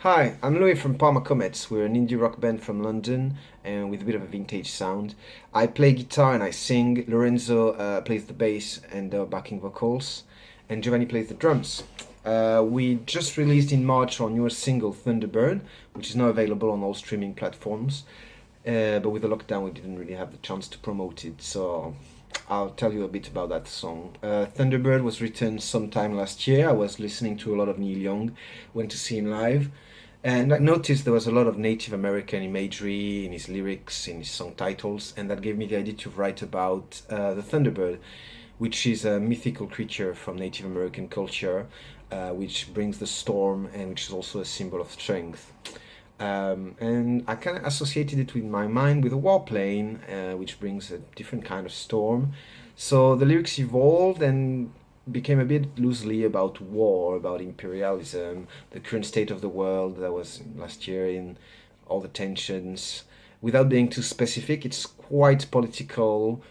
Hi, I'm Louis from Parma Comets. We're an indie rock band from London and with a bit of a vintage sound. I play guitar and I sing. Lorenzo plays the bass and the backing vocals, and Giovanni plays the drums. We just released in March our newest single, Thunderbird, which is now available on all streaming platforms. But with the lockdown, we didn't really have the chance to promote it, so I'll tell you a bit about that song. Thunderbird was written sometime last year. I was listening to a lot of Neil Young, went to see him live, and I noticed there was a lot of Native American imagery in his lyrics, in his song titles, and that gave me the idea to write about the Thunderbird, which is a mythical creature from Native American culture, which brings the storm and which is also a symbol of strength. And I kind of associated it with my mind with a warplane, which brings a different kind of storm. So the lyrics evolved and became a bit loosely about war, about imperialism, the current state of the world that was last year in all the tensions. Without being too specific, it's quite political.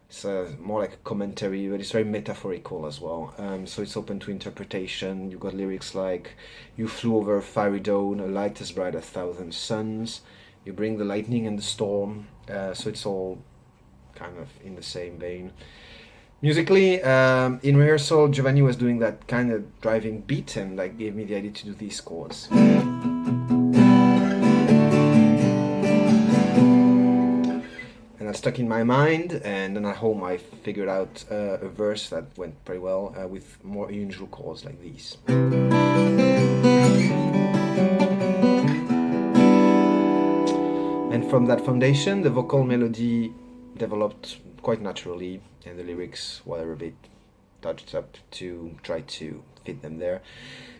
It's more like a commentary, but it's very metaphorical as well. So it's open to interpretation. You've got lyrics like, "You flew over a fiery dawn, a light as bright as thousand suns. You bring the lightning and the storm." So it's all kind of in the same vein. Musically, in rehearsal, Giovanni was doing that kind of driving beat and like gave me the idea to do these chords. And that stuck in my mind, and then at home I figured out a verse that went pretty well with more unusual chords like these. And from that foundation, the vocal melody developed quite naturally, and the lyrics were a bit touched up to try to fit them there.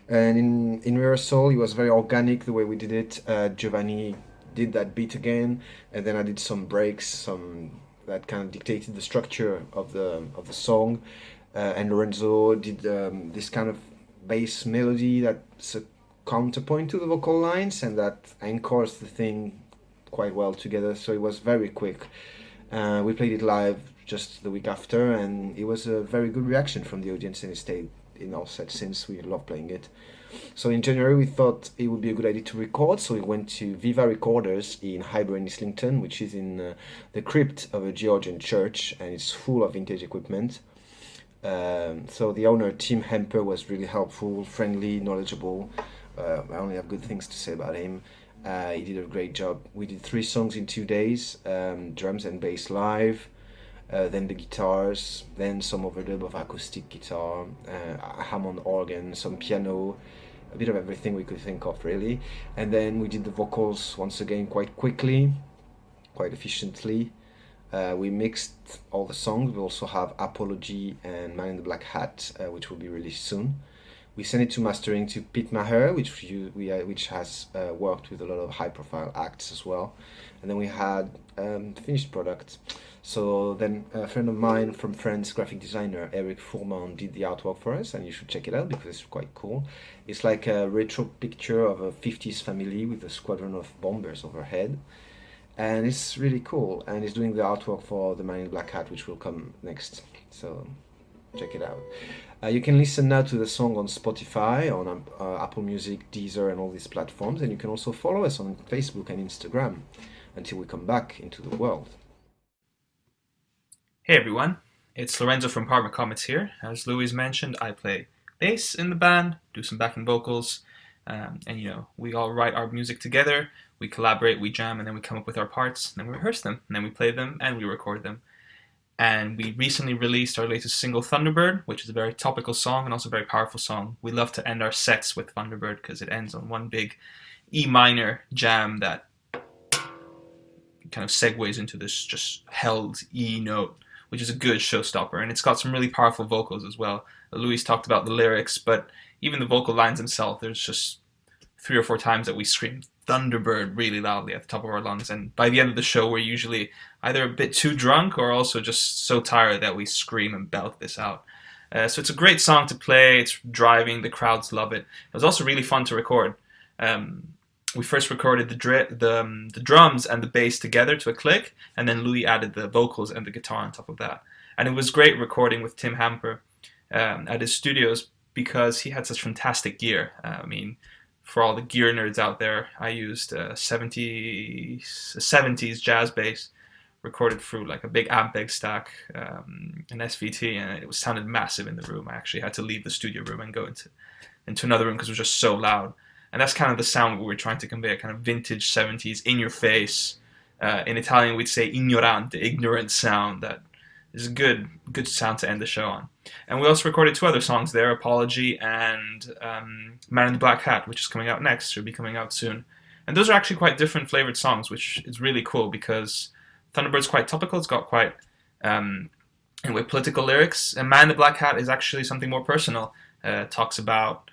And in rehearsal, it was very organic the way we did it. Giovanni did that beat again, and then I did some breaks, some that kind of dictated the structure of the song. And Lorenzo did this kind of bass melody that's a counterpoint to the vocal lines, and that anchors the thing quite well together. So it was very quick. We played it live just the week after, and it was a very good reaction from the audience, and it stayed in our set since. We love playing it. So in January we thought it would be a good idea to record, so we went to Viva Recorders in Highbury, Islington, which is in the crypt of a Georgian church, and it's full of vintage equipment. So the owner, Tim Hamper, was really helpful, friendly, knowledgeable. I only have good things to say about him. He did a great job. We did 3 songs in 2 days, drums and bass live, then the guitars, then some overdub of acoustic guitar, a Hammond organ, some piano, a bit of everything we could think of really. And then we did the vocals once again quite quickly, quite efficiently. We mixed all the songs. We also have Apology and Man in the Black Hat, which will be released soon. We sent it to mastering to Pete Maher, which has worked with a lot of high-profile acts as well. And then we had the finished product. So then a friend of mine from France, graphic designer Eric Fourmont, did the artwork for us, and you should check it out because it's quite cool. It's like a retro picture of a 50s family with a squadron of bombers overhead. And it's really cool. And he's doing the artwork for the Man in Black Hat, which will come next. So check it out. You can listen now to the song on Spotify, on Apple Music, Deezer, and all these platforms. And you can also follow us on Facebook and Instagram until we come back into the world. Hey everyone, it's Lorenzo from Parma Comets here. As Louis mentioned, I play bass in the band, do some backing vocals, and we all write our music together, we collaborate, we jam, and then we come up with our parts, and then we rehearse them, and then we play them, and we record them. And we recently released our latest single, Thunderbird, which is a very topical song and also a very powerful song. We love to end our sets with Thunderbird because it ends on one big E minor jam that kind of segues into this just held E note, which is a good showstopper, and it's got some really powerful vocals as well. Louis talked about the lyrics, but even the vocal lines themselves, there's just 3 or 4 times that we scream Thunderbird really loudly at the top of our lungs, and by the end of the show we're usually either a bit too drunk or also just so tired that we scream and belt this out. So it's a great song to play, it's driving, the crowds love it. It was also really fun to record. We first recorded the drums and the bass together to a click, and then Louis added the vocals and the guitar on top of that. And it was great recording with Tim Hamper at his studios because he had such fantastic gear. for all the gear nerds out there, I used a 70s jazz bass recorded through like a big Ampeg stack, an SVT, and it sounded massive in the room. I actually had to leave the studio room and go into another room because it was just so loud. And that's kind of the sound we were trying to convey, a kind of vintage 70s, in your face. In Italian, we'd say ignorante, ignorant sound. That is a good sound to end the show on. And we also recorded 2 other songs there, Apology and Man in the Black Hat, which is coming out next, should be coming out soon. And those are actually quite different flavored songs, which is really cool because Thunderbird's quite topical. It's got quite anyway, political lyrics. And Man in the Black Hat is actually something more personal. Talks about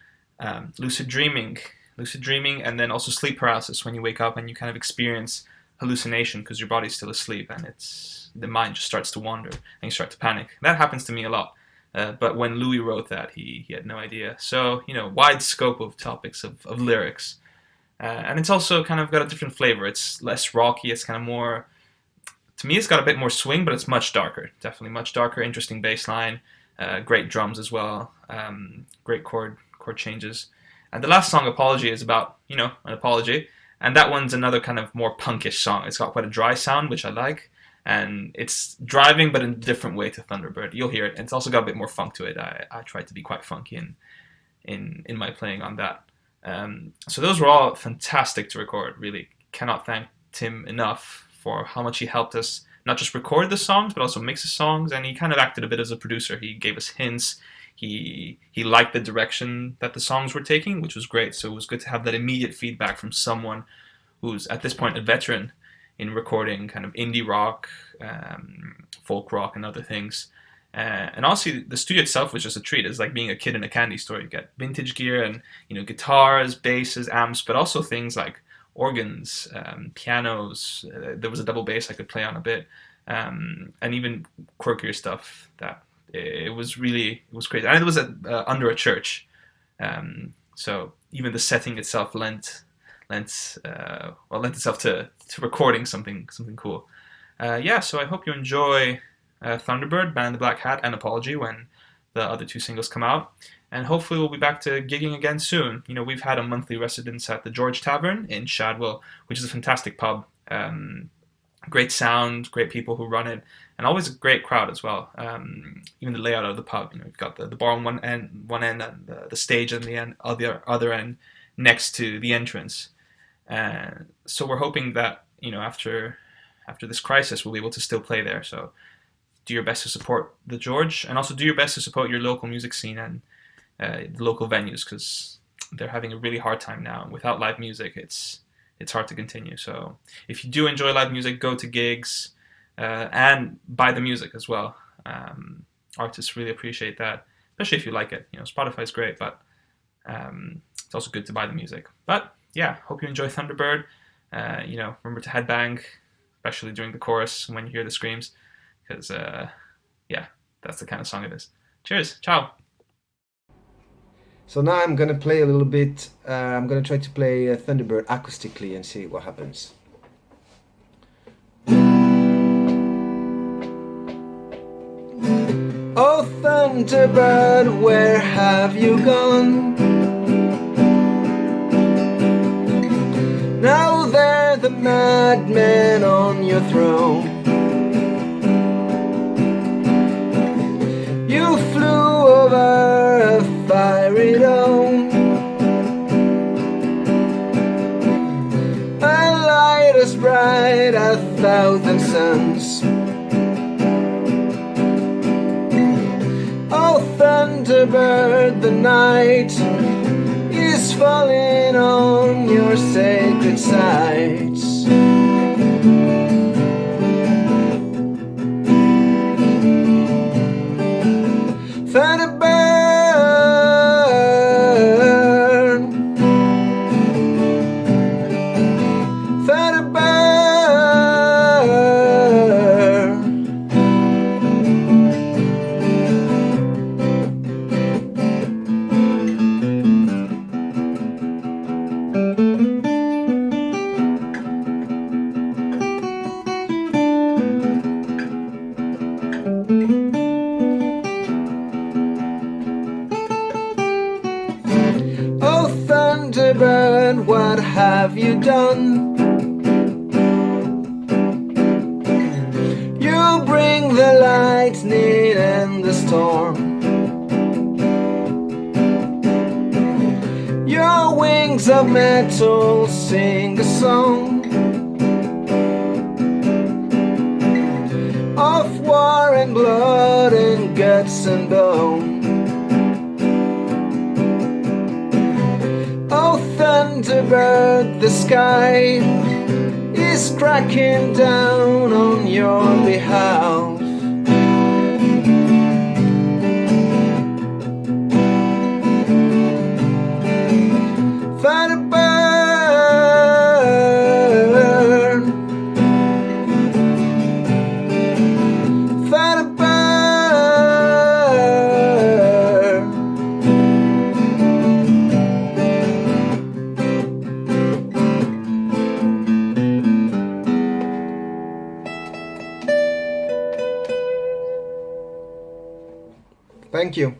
lucid dreaming, and then also sleep paralysis, when you wake up and you kind of experience hallucination because your body's still asleep and the mind just starts to wander and you start to panic. That happens to me a lot. But when Louis wrote that, he had no idea. So, wide scope of topics of lyrics. And it's also kind of got a different flavor. It's less rocky. It's kind of more, to me, it's got a bit more swing, but it's much darker. Definitely much darker, interesting bass line, great drums as well, great chord changes. And the last song, Apology, is about, an apology. And that one's another kind of more punkish song. It's got quite a dry sound, which I like. And it's driving, but in a different way to Thunderbird. You'll hear it. And it's also got a bit more funk to it. I tried to be quite funky in my playing on that. So those were all fantastic to record. Really cannot thank Tim enough for how much he helped us not just record the songs, but also mix the songs. And he kind of acted a bit as a producer. He gave us hints. He liked the direction that the songs were taking, which was great. So it was good to have that immediate feedback from someone who's at this point a veteran in recording kind of indie rock, folk rock, and other things. And also, the studio itself was just a treat. It's like being a kid in a candy store. You get vintage gear and guitars, basses, amps, but also things like organs, pianos. There was a double bass I could play on a bit, and even quirkier stuff. That it was crazy. And it was under a church, so even the setting itself lent itself to recording something cool. So I hope you enjoy Thunderbird, Man in the Black Hat, and Apology when the other 2 singles come out. And hopefully we'll be back to gigging again soon. We've had a monthly residence at the George Tavern in Shadwell, which is a fantastic pub. Great sound, great people who run it, and always a great crowd as well. Even the layout of the pub, you've got the bar on one end, and the stage on the other end, next to the entrance. So we're hoping that after this crisis, we'll be able to still play there. So do your best to support the George, and also do your best to support your local music scene and the local venues, because they're having a really hard time now. Without live music, it's hard to continue. So if you do enjoy live music, go to gigs and buy the music as well. Artists really appreciate that, especially if you like it. Spotify's great, but it's also good to buy the music. But yeah, hope you enjoy Thunderbird. Remember to headbang, especially during the chorus when you hear the screams, because that's the kind of song it is. Cheers, ciao. So now I'm gonna play a little bit. I'm gonna try to play Thunderbird acoustically and see what happens. Oh Thunderbird, where have you gone? Now they're the madmen on your throne. You flew over a fiery dome, a light as bright as 1,000 suns. Oh Thunderbird, the night is falling on your sacred sites. Thunderbird, Thunderbird. have you done? You bring the lightning and the storm. Your wings of metal sing a song of war and blood and guts and bone. Oh Thunderbird, the sky is cracking down on your behalf. Thunderbird, Thunderbird. Thank you.